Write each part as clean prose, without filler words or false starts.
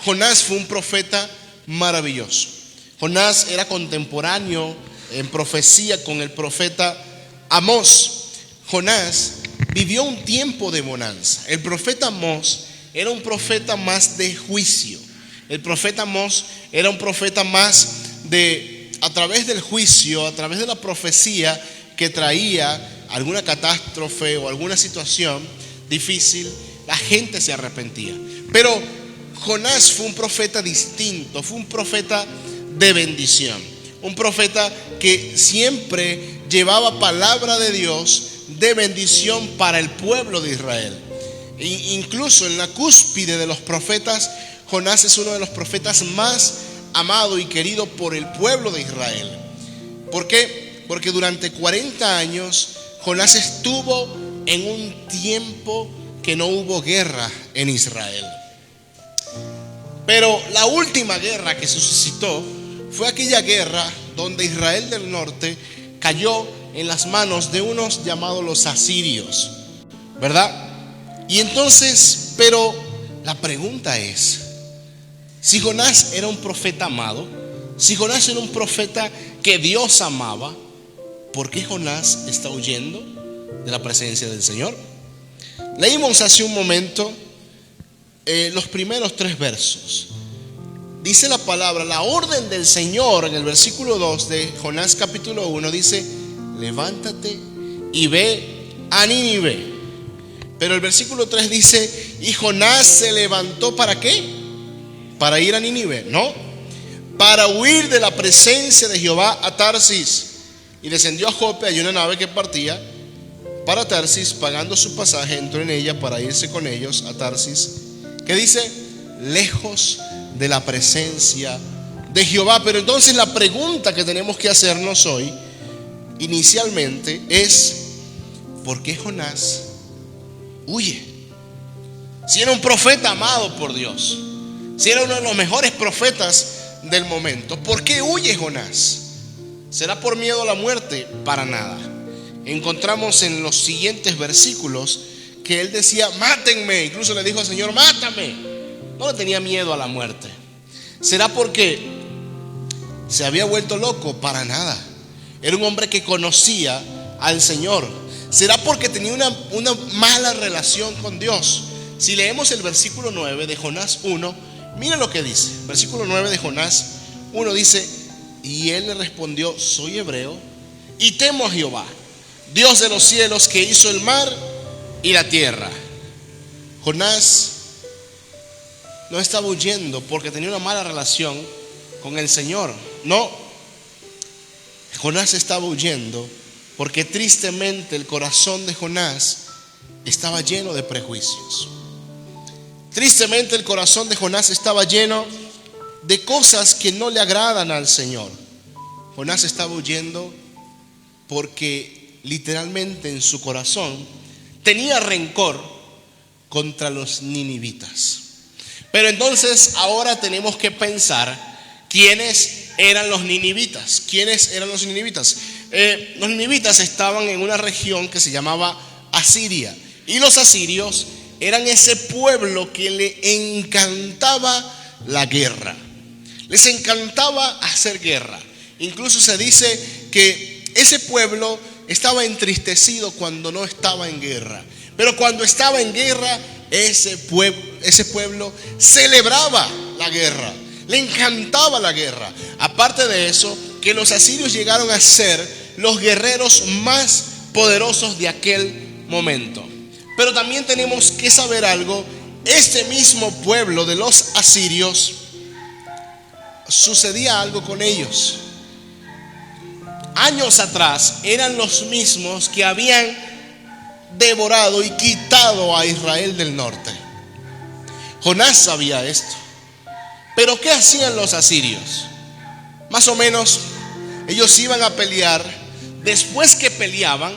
Jonás fue un profeta maravilloso. Jonás era contemporáneo en profecía con el profeta Amós. Jonás vivió un tiempo de bonanza. El profeta Amós era un profeta más de juicio. El profeta Amós era un profeta más de, a través del juicio, a través de la profecía que traía alguna catástrofe o alguna situación difícil, la gente se arrepentía. Pero Jonás fue un profeta distinto, fue un profeta de bendición, un profeta que siempre llevaba palabra de Dios de bendición para el pueblo de Israel. Incluso en la cúspide de los profetas, Jonás es uno de los profetas más amado y querido por el pueblo de Israel. ¿Por qué? Porque durante 40 años Jonás estuvo en un tiempo que no hubo guerra en Israel. Pero la última guerra que se suscitó fue aquella guerra donde Israel del norte cayó en las manos de unos llamados los asirios, ¿verdad? Y entonces, pero la pregunta es, si Jonás era un profeta amado, si Jonás era un profeta que Dios amaba, ¿por qué Jonás está huyendo de la presencia del Señor? Leímos hace un momento los primeros 3 versos. Dice la palabra, la orden del Señor en el versículo 2 de Jonás capítulo 1 dice: levántate y ve a Nínive. Pero el versículo 3 dice: y Jonás se levantó ¿para qué? Para ir a Nínive, no, para huir de la presencia de Jehová a Tarsis. Y descendió a Jope, hay una nave que partía para Tarsis, pagando su pasaje, entró en ella para irse con ellos a Tarsis, que dice, lejos de la presencia de Jehová. Pero entonces la pregunta que tenemos que hacernos hoy, inicialmente, es: ¿por qué Jonás huye? Si era un profeta amado por Dios, si era uno de los mejores profetas del momento, ¿por qué huye Jonás? ¿Será por miedo a la muerte? Para nada. Encontramos en los siguientes versículos que él decía: mátenme. Incluso le dijo al Señor: mátame. No le tenía miedo a la muerte. ¿Será porque se había vuelto loco? Para nada. Era un hombre que conocía al Señor. ¿Será porque tenía una mala relación con Dios? Si leemos el versículo 9 de Jonás 1, mira lo que dice. Versículo 9 de Jonás 1 dice: y él le respondió: soy hebreo y temo a Jehová, Dios de los cielos, que hizo el mar y la tierra. Jonás no estaba huyendo porque tenía una mala relación con el Señor. No, Jonás estaba huyendo porque tristemente el corazón de Jonás estaba lleno de prejuicios. Tristemente el corazón de Jonás estaba lleno de cosas que no le agradan al Señor. Jonás estaba huyendo porque literalmente en su corazón tenía rencor contra los ninivitas. Pero entonces ahora tenemos que pensar quiénes eran los ninivitas. ¿Quiénes eran los ninivitas? Los ninivitas estaban en una región que se llamaba Asiria, y los asirios eran ese pueblo que le encantaba la guerra. Les encantaba hacer guerra. Incluso se dice que ese pueblo estaba entristecido cuando no estaba en guerra, pero cuando estaba en guerra, ese pueblo celebraba la guerra, le encantaba la guerra. Aparte de eso, que los asirios llegaron a ser los guerreros más poderosos de aquel momento. Pero también tenemos que saber algo: este mismo pueblo de los asirios, sucedía algo con ellos. Años atrás eran los mismos que habían devorado y quitado a Israel del norte. Jonás sabía esto. Pero ¿qué hacían los asirios? Más o menos, ellos iban a pelear. Después que peleaban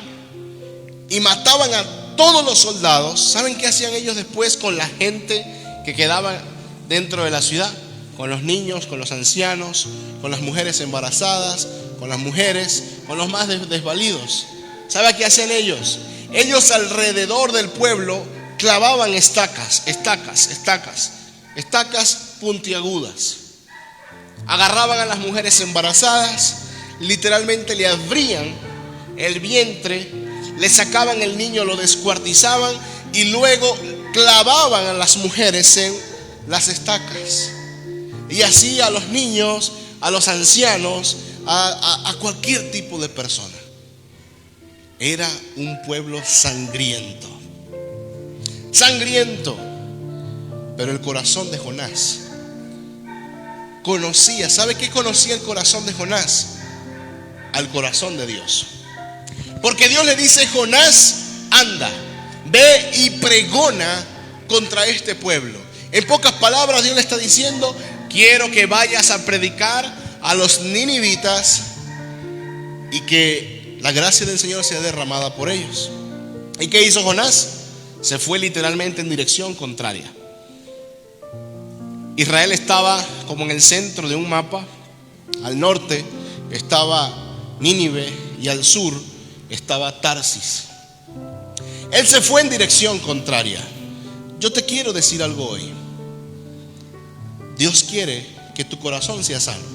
y mataban a todos los soldados, ¿saben qué hacían ellos después con la gente que quedaba dentro de la ciudad? Con los niños, con los ancianos, con las mujeres embarazadas, con las mujeres, con los más desvalidos. ¿Sabe qué hacían ellos? Ellos alrededor del pueblo clavaban estacas puntiagudas. Agarraban a las mujeres embarazadas, literalmente le abrían el vientre, le sacaban el niño, lo descuartizaban y luego clavaban a las mujeres en las estacas. Y así a los niños, a los ancianos, a cualquier tipo de persona. Era un pueblo sangriento. Sangriento. Pero el corazón de Jonás conocía. ¿Sabe qué conocía el corazón de Jonás? Al corazón de Dios. Porque Dios le dice: Jonás, anda, ve y pregona contra este pueblo. En pocas palabras, Dios le está diciendo: quiero que vayas a predicar a los ninivitas y que la gracia del Señor sea derramada por ellos. ¿Y qué hizo Jonás? Se fue literalmente en dirección contraria. Israel estaba como en el centro de un mapa. Al norte estaba Nínive y al sur estaba Tarsis. Él se fue en dirección contraria. Yo te quiero decir algo hoy. Dios quiere que tu corazón sea sano.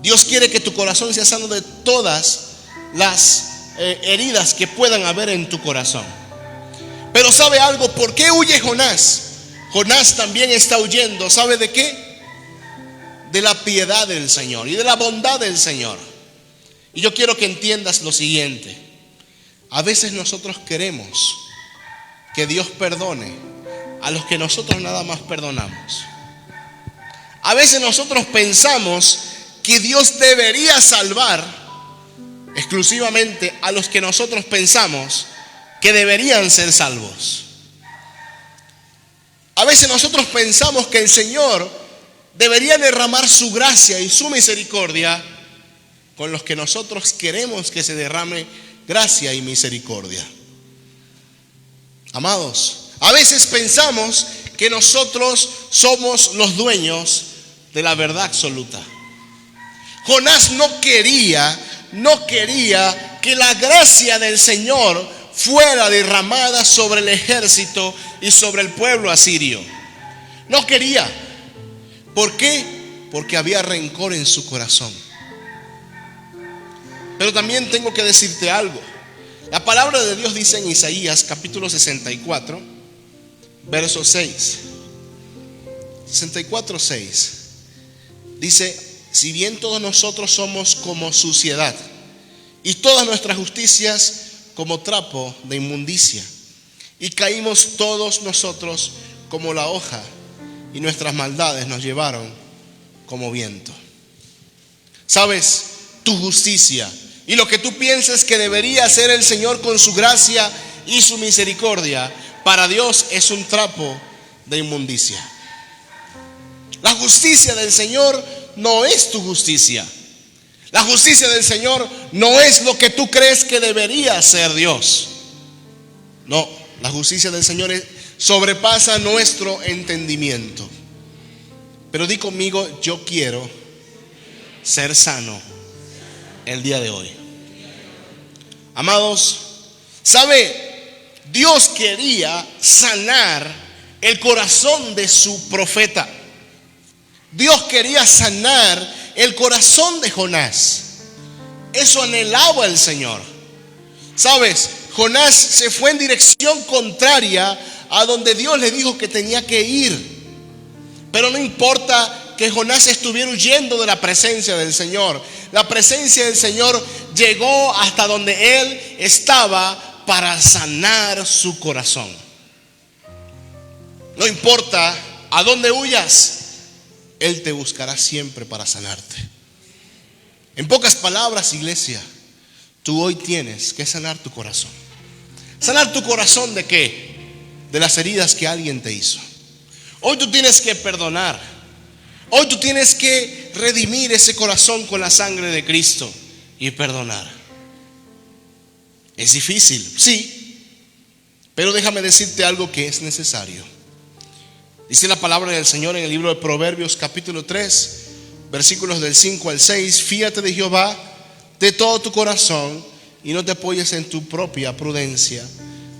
Dios quiere que tu corazón sea sano de todas las heridas que puedan haber en tu corazón. Pero ¿sabe algo? ¿Por qué huye Jonás? Jonás también está huyendo. ¿Sabe de qué? De la piedad del Señor y de la bondad del Señor. Y yo quiero que entiendas lo siguiente. A veces nosotros queremos que Dios perdone a los que nosotros nada más perdonamos. A veces nosotros pensamos que Dios debería salvar exclusivamente a los que nosotros pensamos que deberían ser salvos. A veces nosotros pensamos que el Señor debería derramar su gracia y su misericordia con los que nosotros queremos que se derrame gracia y misericordia. Amados, a veces pensamos que nosotros somos los dueños de la verdad absoluta. Jonás no quería que la gracia del Señor fuera derramada sobre el ejército y sobre el pueblo asirio. No quería. ¿Por qué? Porque había rencor en su corazón. Pero también tengo que decirte algo. La palabra de Dios dice en Isaías capítulo 64, verso 6. 64, 6. Dice: si bien todos nosotros somos como suciedad y todas nuestras justicias como trapo de inmundicia, y caímos todos nosotros como la hoja, y nuestras maldades nos llevaron como viento. ¿Sabes? Tu justicia y lo que tú piensas que debería hacer el Señor con su gracia y su misericordia, para Dios es un trapo de inmundicia. La justicia del Señor no es tu justicia. La justicia del Señor no es lo que tú crees que debería ser Dios. No, la justicia del Señor sobrepasa nuestro entendimiento. Pero di conmigo: yo quiero ser sano el día de hoy. Amados, ¿sabe? Dios quería sanar el corazón de su profeta. Dios quería sanar el corazón de Jonás. Eso anhelaba el Señor. ¿Sabes? Jonás se fue en dirección contraria a donde Dios le dijo que tenía que ir. Pero no importa que Jonás estuviera huyendo de la presencia del Señor. La presencia del Señor llegó hasta donde él estaba para sanar su corazón. No importa a dónde huyas, Él te buscará siempre para sanarte. En pocas palabras, iglesia, tú hoy tienes que sanar tu corazón. ¿Sanar tu corazón de qué? De las heridas que alguien te hizo. Hoy tú tienes que perdonar. Hoy tú tienes que redimir ese corazón con la sangre de Cristo y perdonar. Es difícil, sí, pero déjame decirte algo que es necesario. Dice la palabra del Señor en el libro de Proverbios capítulo 3, versículos del 5 al 6: fíate de Jehová de todo tu corazón y no te apoyes en tu propia prudencia.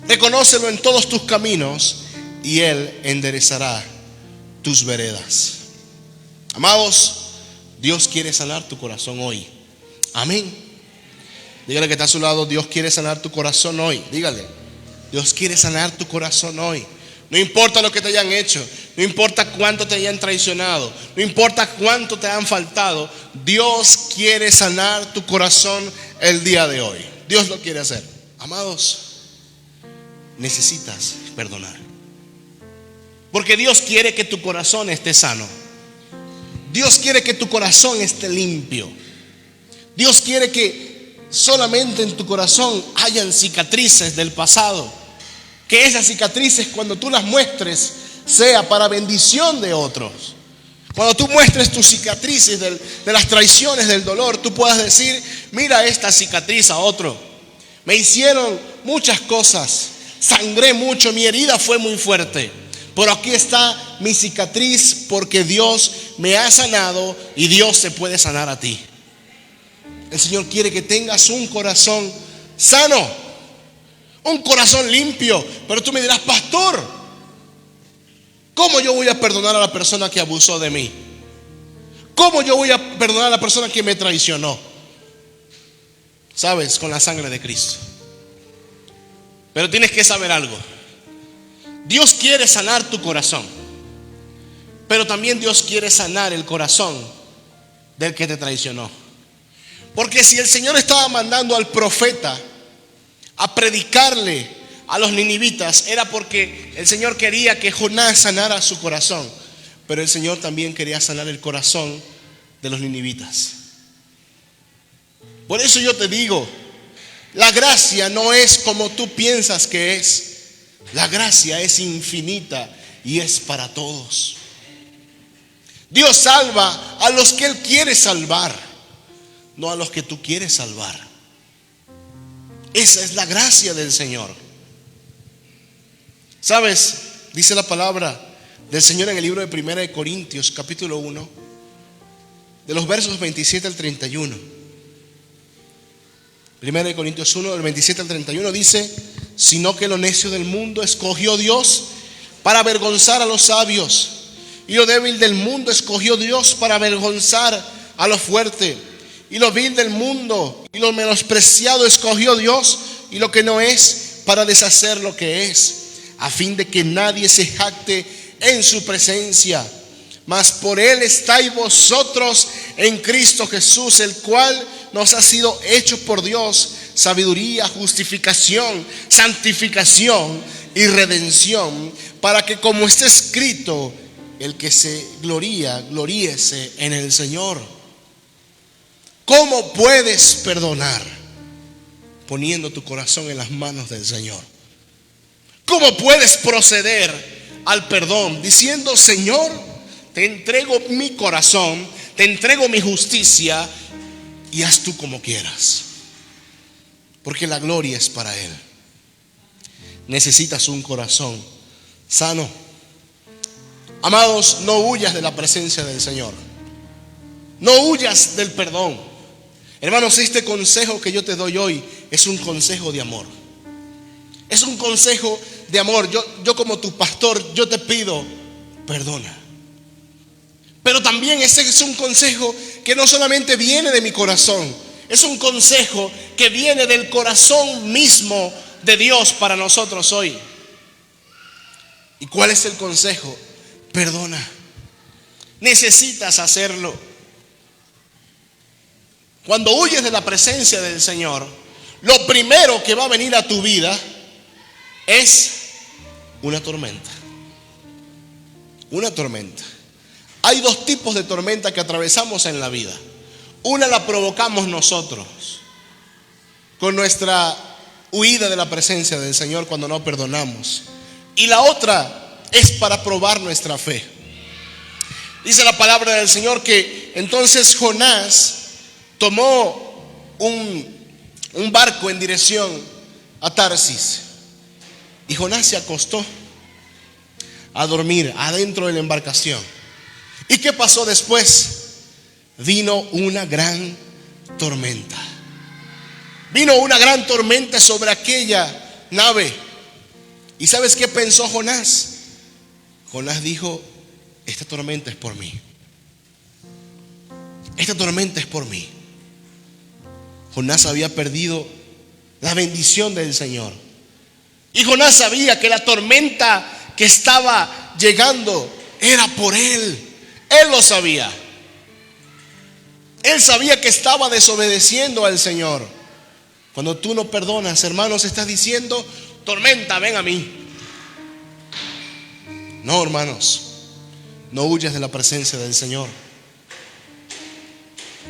Reconócelo en todos tus caminos y Él enderezará tus veredas. Amados, Dios quiere sanar tu corazón hoy. Amén. Dígale que está a su lado: Dios quiere sanar tu corazón hoy. Dígale: Dios quiere sanar tu corazón hoy. No importa lo que te hayan hecho, no importa cuánto te hayan traicionado, no importa cuánto te han faltado, Dios quiere sanar tu corazón el día de hoy. Dios lo quiere hacer. Amados, necesitas perdonar, porque Dios quiere que tu corazón esté sano. Dios quiere que tu corazón esté limpio. Dios quiere que solamente en tu corazón hayan cicatrices del pasado, que esas cicatrices, cuando tú las muestres, sea para bendición de otros. Cuando tú muestres tus cicatrices de las traiciones, del dolor, tú puedas decir: mira esta cicatriz a otro. Me hicieron muchas cosas, sangré mucho, mi herida fue muy fuerte, pero aquí está mi cicatriz, porque Dios me ha sanado y Dios te puede sanar a ti. El Señor quiere que tengas un corazón sano, un corazón limpio. Pero tú me dirás: pastor, ¿cómo yo voy a perdonar a la persona que abusó de mí? ¿Cómo yo voy a perdonar a la persona que me traicionó? Sabes, con la sangre de Cristo. Pero tienes que saber algo: Dios quiere sanar tu corazón, pero también Dios quiere sanar el corazón del que te traicionó. Porque si el Señor estaba mandando al profeta a predicarle a los ninivitas, era porque el Señor quería que Jonás sanara su corazón, pero el Señor también quería sanar el corazón de los ninivitas. Por eso yo te digo, la gracia no es como tú piensas que es. La gracia es infinita y es para todos. Dios salva a los que Él quiere salvar, no a los que tú quieres salvar. Esa es la gracia del Señor. ¿Sabes? Dice la palabra del Señor en el libro de 1 Corintios capítulo 1, de los versos 27 al 31. 1 Corintios 1, del 27 al 31 dice: sino que lo necio del mundo escogió Dios para avergonzar a los sabios, y lo débil del mundo escogió Dios para avergonzar a lo fuerte, y lo vil del mundo y lo menospreciado escogió Dios, y lo que no es, para deshacer lo que es, a fin de que nadie se jacte en su presencia. Mas por Él estáis vosotros en Cristo Jesús, el cual nos ha sido hecho por Dios sabiduría, justificación, santificación y redención, para que, como está escrito, el que se gloría, gloríese en el Señor. ¿Cómo puedes perdonar? Poniendo tu corazón en las manos del Señor. ¿Cómo puedes proceder al perdón? Diciendo: Señor, te entrego mi corazón, te entrego mi justicia, y haz tú como quieras, porque la gloria es para Él. Necesitas un corazón sano. Amados, no huyas de la presencia del Señor. No huyas del perdón. Hermanos, este consejo que yo te doy hoy es un consejo de amor. Es un consejo de amor. Yo como tu pastor, yo te pido: perdona. Pero también ese es un consejo que no solamente viene de mi corazón, es un consejo que viene del corazón mismo de Dios para nosotros hoy. ¿Y cuál es el consejo? Perdona. Necesitas hacerlo. Cuando huyes de la presencia del Señor, lo primero que va a venir a tu vida es una tormenta. Una tormenta. Hay dos tipos de tormenta que atravesamos en la vida. Una la provocamos nosotros con nuestra huida de la presencia del Señor cuando no perdonamos. Y la otra es para probar nuestra fe. Dice la palabra del Señor que entonces Jonás tomó un barco en dirección a Tarsis. Y Jonás se acostó a dormir adentro de la embarcación. ¿Y qué pasó después? Vino una gran tormenta. Vino una gran tormenta sobre aquella nave. ¿Y sabes qué pensó Jonás? Jonás dijo: esta tormenta es por mí. Esta tormenta es por mí. Jonás había perdido la bendición del Señor. Y Jonás sabía que la tormenta que estaba llegando era por él. Él lo sabía. Él sabía que estaba desobedeciendo al Señor. Cuando tú no perdonas, hermanos, estás diciendo: tormenta, ven a mí. No, hermanos, no huyas de la presencia del Señor.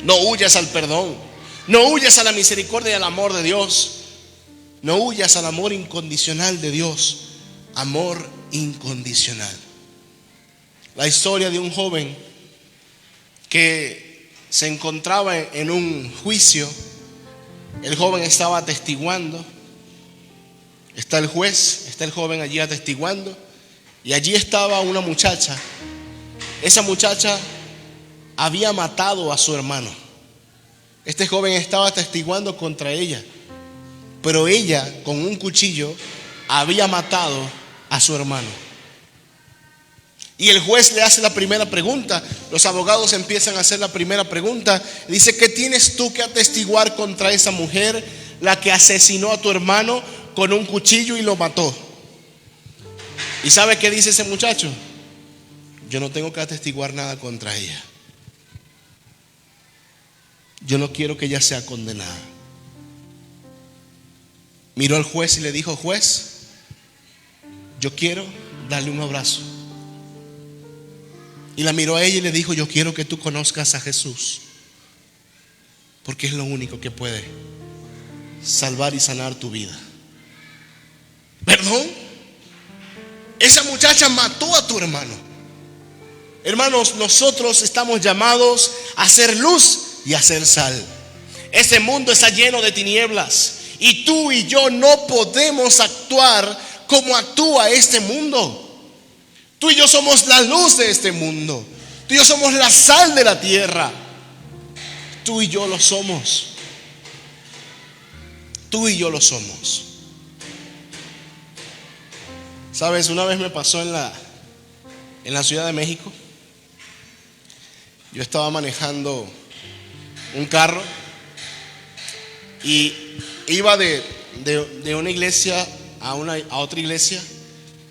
No huyas al perdón. No huyas a la misericordia y al amor de Dios. No huyas al amor incondicional de Dios. Amor incondicional. La historia de un joven que se encontraba en un juicio. El joven estaba atestiguando. Está el juez, está el joven allí atestiguando. Y allí estaba una muchacha. Esa muchacha había matado a su hermano. Este joven estaba atestiguando contra ella, pero ella con un cuchillo había matado a su hermano. Y el juez le hace la primera pregunta. Los abogados empiezan a hacer la primera pregunta. Dice: ¿qué tienes tú que atestiguar contra esa mujer, la que asesinó a tu hermano con un cuchillo y lo mató? ¿Y sabe qué dice ese muchacho? Yo no tengo que atestiguar nada contra ella. Yo no quiero que ella sea condenada. Miró al juez y le dijo: juez, yo quiero darle un abrazo. Y la miró a ella y le dijo: yo quiero que tú conozcas a Jesús, porque es lo único que puede salvar y sanar tu vida. ¿Perdón? Esa muchacha mató a tu hermano. Hermanos, nosotros estamos llamados a hacer luz y a hacer sal. Este mundo está lleno de tinieblas y tú y yo no podemos actuar como actúa este mundo. Tú y yo somos la luz de este mundo. Tú y yo somos la sal de la tierra. Tú y yo lo somos. Tú y yo lo somos. Sabes, una vez me pasó en la Ciudad de México. Yo estaba manejando un carro y iba de una iglesia a otra iglesia.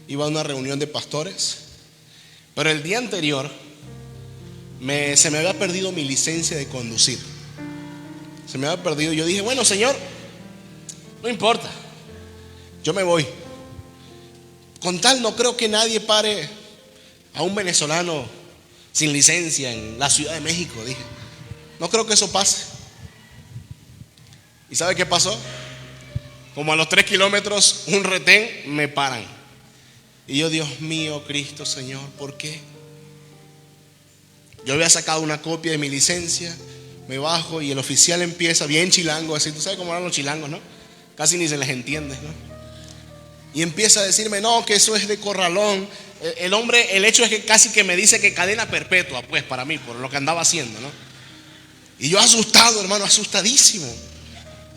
Iba a una reunión de pastores. Pero el día anterior se me había perdido mi licencia de conducir. Se me había perdido. Yo dije: bueno, Señor, no importa, yo me voy. Con tal, no creo que nadie pare a un venezolano sin licencia en la Ciudad de México. Dije: no creo que eso pase. ¿Y sabe qué pasó? Como a los 3 kilómetros, un retén, me paran. Y yo: Dios mío, Cristo Señor, ¿por qué? Yo había sacado una copia de mi licencia. Me bajo y el oficial empieza, bien chilango, así. Tú sabes cómo hablan los chilangos, ¿no? Casi ni se les entiende, ¿no? Y empieza a decirme: no, que eso es de corralón. El hombre, el hecho es que casi que me dice que cadena perpetua, pues, para mí, por lo que andaba haciendo, ¿no? Y yo asustado, hermano, asustadísimo.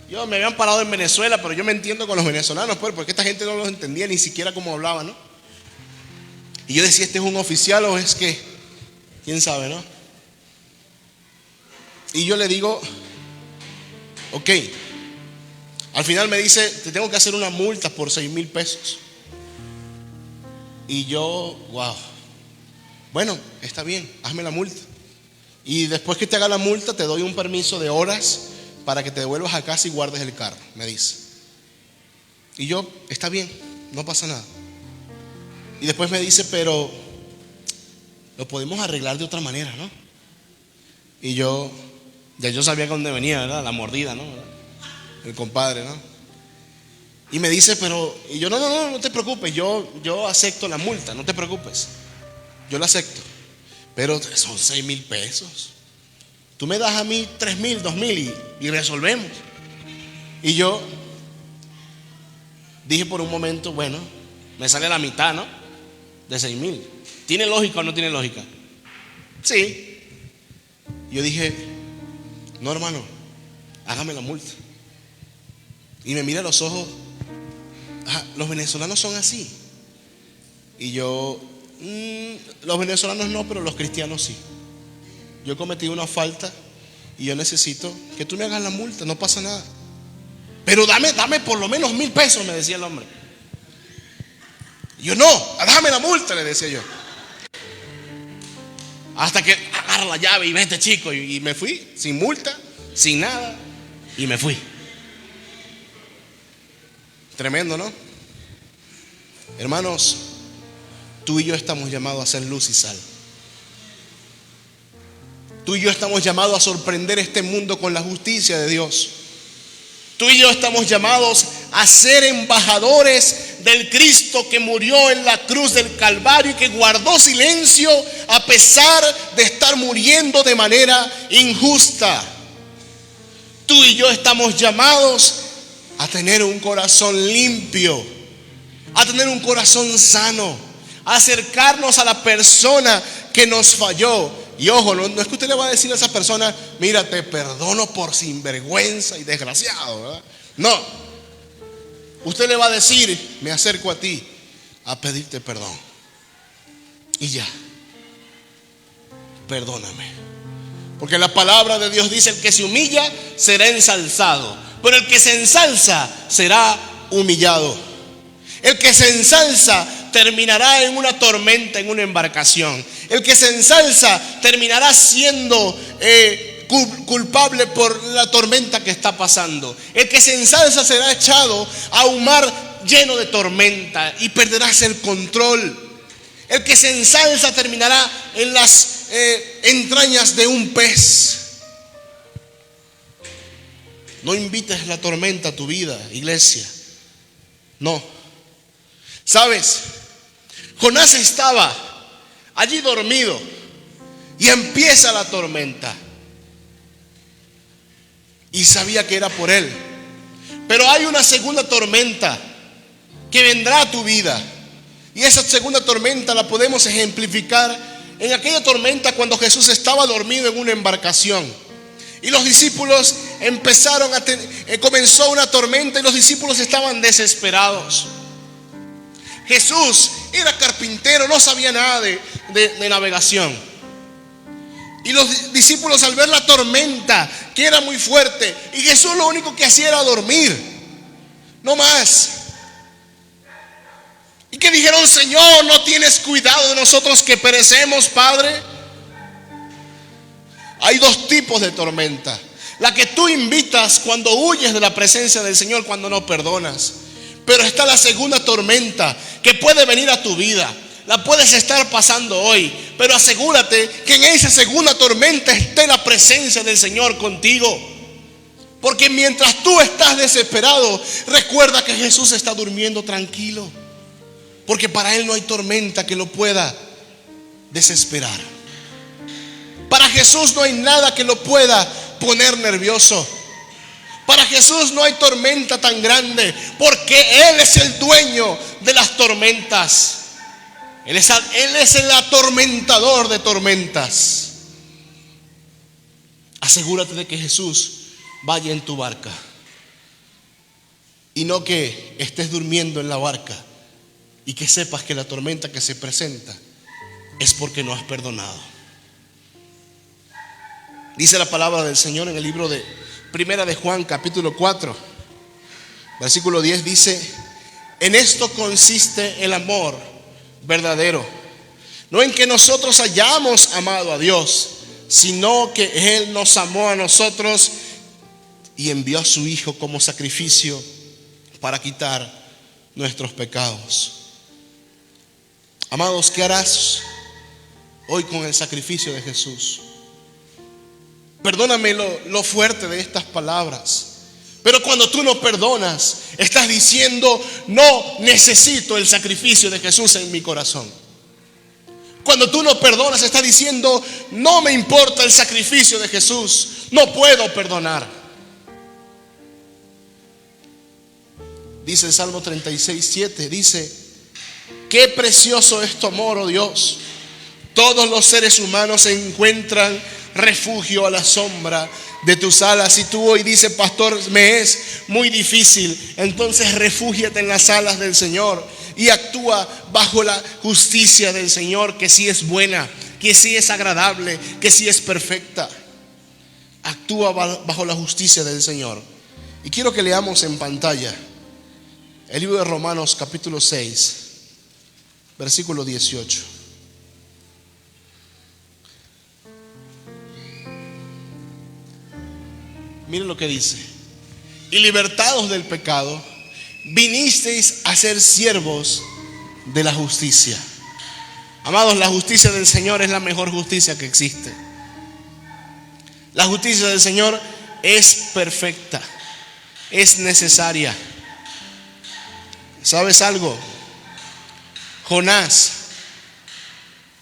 Yo me habían parado en Venezuela, pero yo me entiendo con los venezolanos, pues, porque esta gente no los entendía ni siquiera cómo hablaban, ¿no? Y yo decía: ¿este es un oficial o es que? ¿Quién sabe, no? Y yo le digo: ok. Al final me dice: te tengo que hacer una multa por 6,000 pesos. Y yo: wow. Bueno, está bien, hazme la multa. Y después que te haga la multa, te doy un permiso de horas para que te devuelvas a casa y guardes el carro, me dice. Y yo: está bien, no pasa nada. Y después me dice: pero lo podemos arreglar de otra manera, ¿no? Y yo, ya yo sabía que dónde venía, ¿verdad? La mordida, ¿no? El compadre, ¿no? Y me dice: pero, y yo: no te preocupes, yo acepto la multa, no te preocupes, yo la acepto. Pero son 6,000 pesos. Tú me das a mí 3,000, 2,000 y resolvemos. Y yo dije por un momento: bueno, me sale la mitad, ¿no? De 6,000. ¿Tiene lógica o no tiene lógica? Sí. Yo dije: no, hermano, hágame la multa. Y me mira a los ojos: los venezolanos son así. Y yo Los venezolanos no, pero los cristianos sí. Yo he cometido una falta y yo necesito que tú me hagas la multa, no pasa nada. Pero dame por lo menos 1,000 pesos, me decía el hombre. Yo no, dame la multa, le decía yo. Hasta que agarra la llave y vete, chico. Y me fui, sin multa, sin nada. Y me fui. Tremendo, ¿no? Hermanos, tú y yo estamos llamados a ser luz y sal. Tú y yo estamos llamados a sorprender este mundo con la justicia de Dios. Tú y yo estamos llamados a ser embajadores del Cristo que murió en la cruz del Calvario y que guardó silencio a pesar de estar muriendo de manera injusta. Tú y yo estamos llamados a tener un corazón limpio, a tener un corazón sano, a acercarnos a la persona que nos falló. Y ojo, no es que usted le va a decir a esa persona: mira, te perdono por sinvergüenza y desgraciado, ¿verdad? No, usted le va a decir: me acerco a ti a pedirte perdón. Y ya, perdóname. Porque la palabra de Dios dice: el que se humilla será ensalzado, pero el que se ensalza será humillado. El que se ensalza terminará en una tormenta, en una embarcación. El que se ensalza terminará siendo culpable por la tormenta que está pasando. El que se ensalza será echado a un mar lleno de tormenta y perderás el control. El que se ensalza terminará en las entrañas de un pez. No invites la tormenta a tu vida, iglesia. No. ¿Sabes? Jonás estaba allí dormido y empieza la tormenta. Y sabía que era por él. Pero hay una segunda tormenta que vendrá a tu vida. Y esa segunda tormenta la podemos ejemplificar en aquella tormenta cuando Jesús estaba dormido en una embarcación. Y los discípulos comenzó una tormenta y los discípulos estaban desesperados. Jesús era carpintero, no sabía nada de navegación. Y los discípulos, al ver la tormenta, que era muy fuerte, y Jesús lo único que hacía era dormir, no más. Y que dijeron: Señor, ¿no tienes cuidado de nosotros que perecemos, Padre? Hay dos tipos de tormenta: la que tú invitas cuando huyes de la presencia del Señor, cuando no perdonas. Pero está la segunda tormenta que puede venir a tu vida. La puedes estar pasando hoy, pero asegúrate que en esa segunda tormenta esté la presencia del Señor contigo. Porque mientras tú estás desesperado, recuerda que Jesús está durmiendo tranquilo. Porque para Él no hay tormenta que lo pueda desesperar. Para Jesús no hay nada que lo pueda poner nervioso. Para Jesús no hay tormenta tan grande, porque Él es el dueño de las tormentas. Él es el atormentador de tormentas. Asegúrate de que Jesús vaya en tu barca y no que estés durmiendo en la barca y que sepas que la tormenta que se presenta es porque no has perdonado. Dice la palabra del Señor en el libro de Primera de Juan, capítulo 4, versículo 10, dice: en esto consiste el amor verdadero, no en que nosotros hayamos amado a Dios, sino que Él nos amó a nosotros y envió a su Hijo como sacrificio para quitar nuestros pecados. Amados, ¿qué harás hoy con el sacrificio de Jesús? Perdóname lo fuerte de estas palabras, pero cuando tú no perdonas, estás diciendo: no necesito el sacrificio de Jesús en mi corazón. Cuando tú no perdonas, estás diciendo: no me importa el sacrificio de Jesús, no puedo perdonar. Dice el Salmo 36:7, dice: qué precioso es tu amor, oh Dios. Todos los seres humanos encuentran refugio a la sombra de tus alas. Si tú hoy dices: pastor, me es muy difícil, entonces refúgiate en las alas del Señor y actúa bajo la justicia del Señor, que sí es buena, que sí es agradable, que sí es perfecta. Actúa bajo la justicia del Señor. Y quiero que leamos en pantalla el libro de Romanos capítulo 6, versículo 18. Miren lo que dice: y libertados del pecado, vinisteis a ser siervos de la justicia. Amados, la justicia del Señor es la mejor justicia que existe. La justicia del Señor es perfecta, es necesaria. ¿Sabes algo? Jonás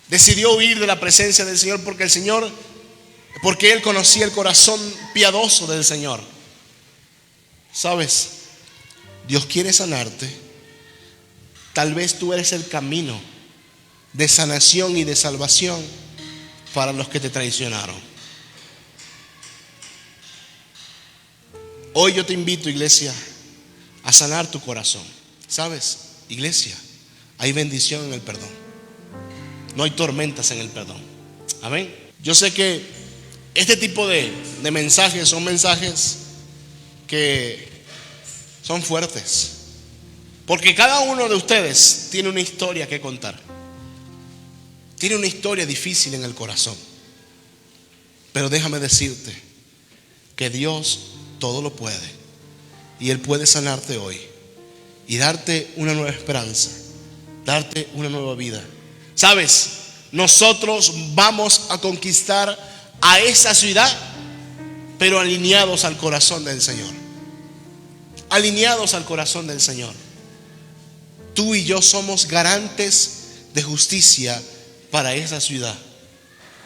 decidió huir de la presencia del Señor porque él conocía el corazón piadoso del Señor. ¿Sabes? Dios quiere sanarte. Tal vez tú eres el camino de sanación y de salvación para los que te traicionaron. Hoy yo te invito, iglesia, a sanar tu corazón. ¿Sabes, iglesia? Hay bendición en el perdón. No hay tormentas en el perdón. Amén. Yo sé que este tipo de mensajes son mensajes que son fuertes, porque cada uno de ustedes tiene una historia que contar. Tiene una historia difícil en el corazón. Pero déjame decirte que Dios todo lo puede, y Él puede sanarte hoy y darte una nueva esperanza, darte una nueva vida. ¿Sabes? Nosotros vamos a conquistar a esa ciudad, pero alineados al corazón del Señor. Alineados al corazón del Señor. Tú y yo somos garantes de justicia para esa ciudad.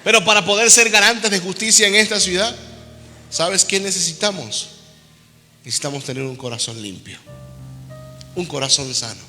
Pero para poder ser garantes de justicia en esta ciudad, ¿sabes qué necesitamos? Necesitamos tener un corazón limpio, un corazón sano.